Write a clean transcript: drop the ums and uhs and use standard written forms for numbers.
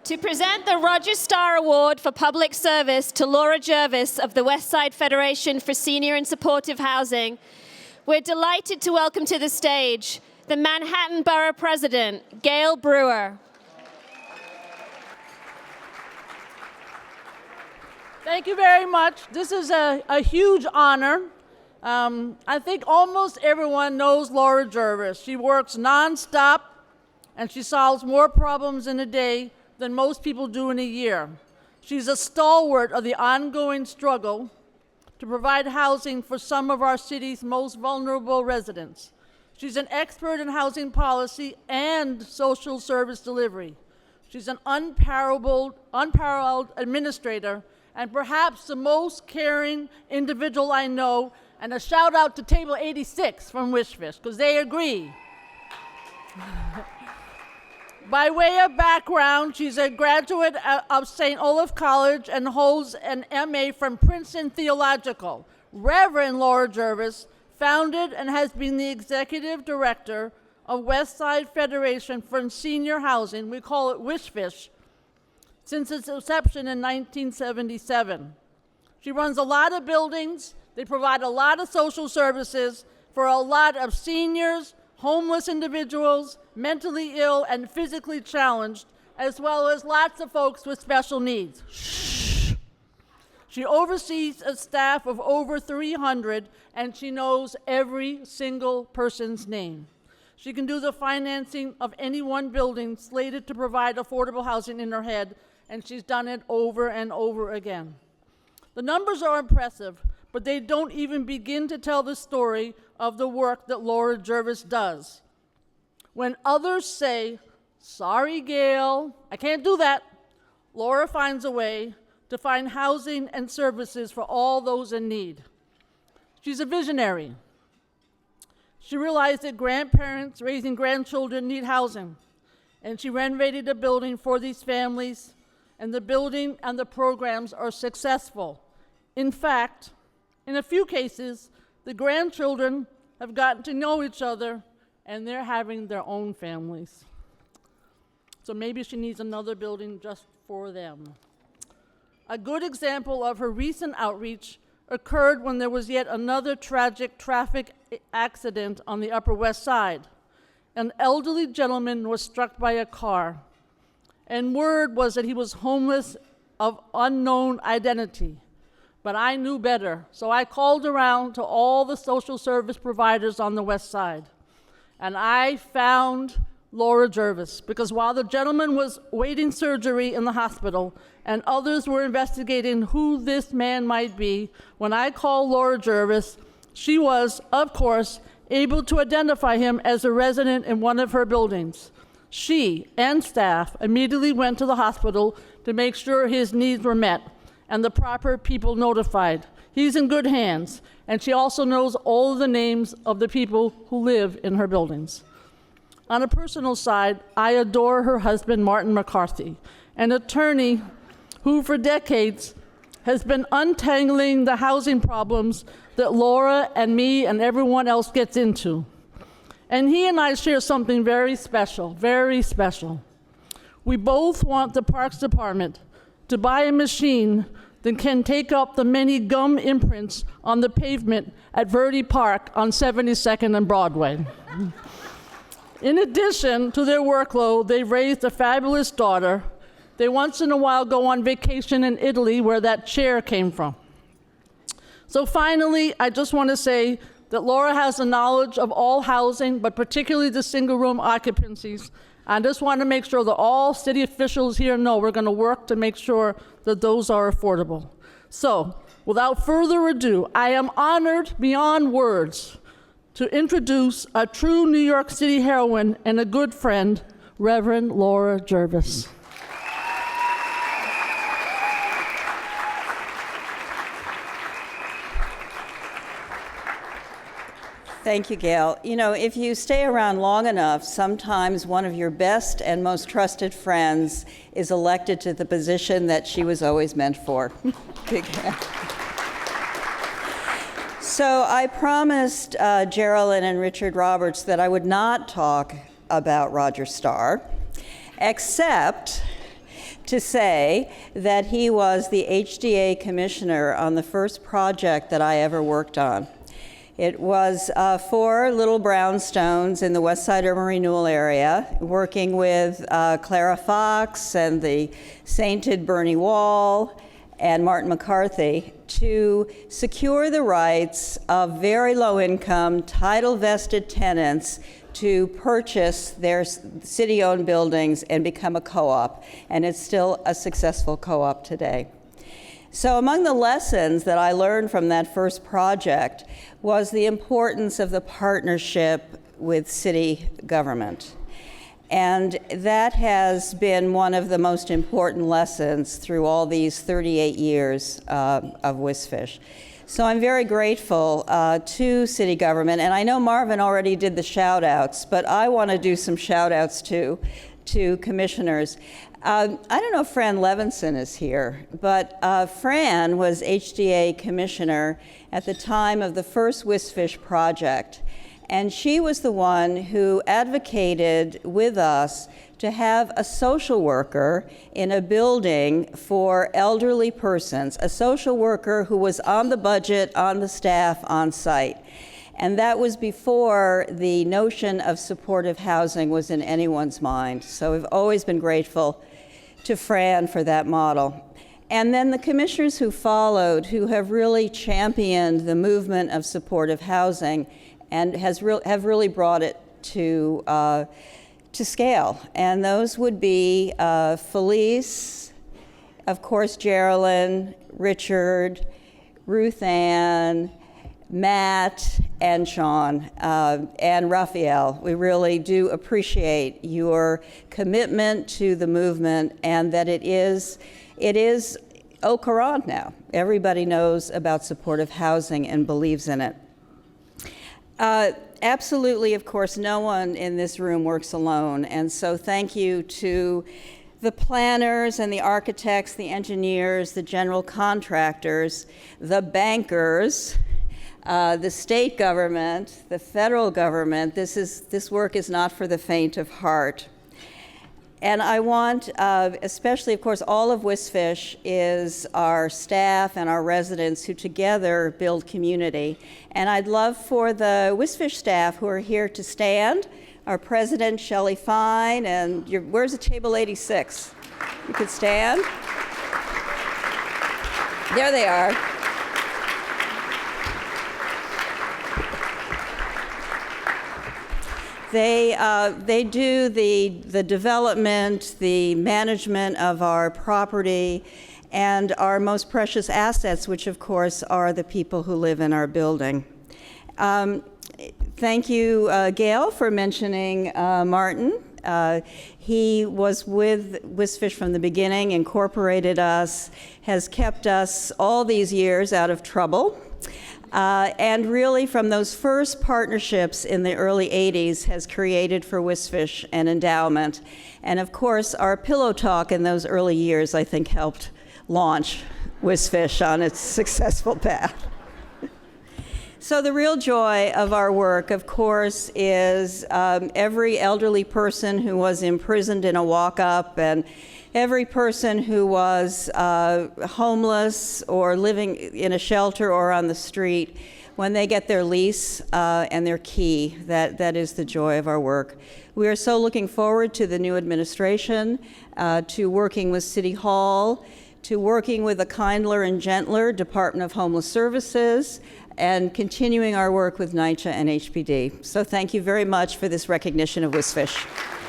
To present the Roger Starr Award for Public Service to Laura Jervis of the West Side Federation for Senior and Supportive Housing, we're delighted to welcome to the stage the Manhattan Borough President, Gale Brewer. Thank you very much. This is a huge honor. I think almost everyone knows Laura Jervis. She works nonstop and she solves more problems in a day than most people do in a year. She's a stalwart of the ongoing struggle to provide housing for some of our city's most vulnerable residents. She's an expert in housing policy and social service delivery. She's an unparalleled administrator and perhaps the most caring individual I know. And a shout out to Table 86 from Wishfish, because they agree. By way of background, she's a graduate of St. Olaf College and holds an MA from Princeton Theological. Reverend Laura Jervis founded and has been the executive director of West Side Federation for Senior Housing, we call it Wishfish, since its inception in 1977. She runs a lot of buildings. They provide a lot of social services for a lot of seniors, homeless individuals, mentally ill and physically challenged, as well as lots of folks with special needs. Shh. She oversees a staff of over 300, and she knows every single person's name. She can do the financing of any one building slated to provide affordable housing in her head, and she's done it over and over again. The numbers are impressive, but they don't even begin to tell the story of the work that Laura Jervis does. When others say, sorry, Gale, I can't do that, Laura finds a way to find housing and services for all those in need. She's a visionary. She realized that grandparents raising grandchildren need housing, and she renovated a building for these families, and the building and the programs are successful. In fact, in a few cases, the grandchildren have gotten to know each other and they're having their own families. So maybe she needs another building just for them. A good example of her recent outreach occurred when there was yet another tragic traffic accident on the Upper West Side. An elderly gentleman was struck by a car, and word was that he was homeless of unknown identity. But I knew better, so I called around to all the social service providers on the West Side. And I found Laura Jervis, because while the gentleman was waiting surgery in the hospital and others were investigating who this man might be, when I called Laura Jervis, she was, of course, able to identify him as a resident in one of her buildings. She and staff immediately went to the hospital to make sure his needs were met and the proper people notified. He's in good hands, and she also knows all of the names of the people who live in her buildings. On a personal side, I adore her husband, Martin McCarthy, an attorney who for decades has been untangling the housing problems that Laura and me and everyone else gets into. And he and I share something very special, very special. We both want the Parks Department to buy a machine that can take up the many gum imprints on the pavement at Verde Park on 72nd and Broadway. In addition to their workload, they've raised a fabulous daughter. They once in a while go on vacation in Italy, where that chair came from. So finally, I just want to say that Laura has a knowledge of all housing, but particularly the single-room occupancies. I just want to make sure that all city officials here know we're going to work to make sure that those are affordable. So, without further ado, I am honored beyond words to introduce a true New York City heroine and a good friend, Reverend Laura Jervis. Thank you, Gale. You know, if you stay around long enough, sometimes one of your best and most trusted friends is elected to the position that she was always meant for. Big hand. So I promised Geraldine and Richard Roberts that I would not talk about Roger Starr, except to say that he was the HDA commissioner on the first project that I ever worked on. It was 4 little brownstones in the West Side Urban Renewal area, working with Clara Fox and the sainted Bernie Wall and Martin McCarthy to secure the rights of very low-income, title-vested tenants to purchase their city-owned buildings and become a co-op. And it's still a successful co-op today. So among the lessons that I learned from that first project was the importance of the partnership with city government. And that has been one of the most important lessons through all these 38 years of WSFISH. So I'm very grateful to city government, and I know Marvin already did the shout outs, but I want to do some shout outs too to commissioners. I don't know if Fran Levinson is here, but Fran was HDA commissioner at the time of the first WSFISH project. And she was the one who advocated with us to have a social worker in a building for elderly persons, a social worker who was on the budget, on the staff, on site. And that was before the notion of supportive housing was in anyone's mind. So we've always been grateful to Fran for that model. And then the commissioners who followed, who have really championed the movement of supportive housing and have really brought it to scale. And those would be Felice, of course, Geraldine, Richard, Ruth Ann, Matt, and Sean, and Raphael. We really do appreciate your commitment to the movement, and that it is au courant now. Everybody knows about supportive housing and believes in it. Absolutely, of course, no one in this room works alone, and so thank you to the planners and the architects, the engineers, the general contractors, the bankers, the state government, the federal government. This work is not for the faint of heart. And I want, especially, of course, all of WSFISH is our staff and our residents who together build community. And I'd love for the WSFISH staff who are here to stand, our president, Shelley Fine, and where's the table 86? You could stand. There they are. They do the development, the management of our property, and our most precious assets, which of course are the people who live in our building. Thank you, Gale, for mentioning Martin. He was with WSFISH from the beginning, incorporated us, has kept us all these years out of trouble. And really, from those first partnerships in the early 80s, has created for WSFISH an endowment. And of course, our pillow talk in those early years, I think, helped launch WSFISH on its successful path. So the real joy of our work, of course, is every elderly person who was imprisoned in a walk-up, and every person who was homeless or living in a shelter or on the street, when they get their lease and their key, that is the joy of our work. We are so looking forward to the new administration, to working with City Hall, to working with a kindler and gentler Department of Homeless Services, and continuing our work with NYCHA and HPD. So thank you very much for this recognition of WSFISH.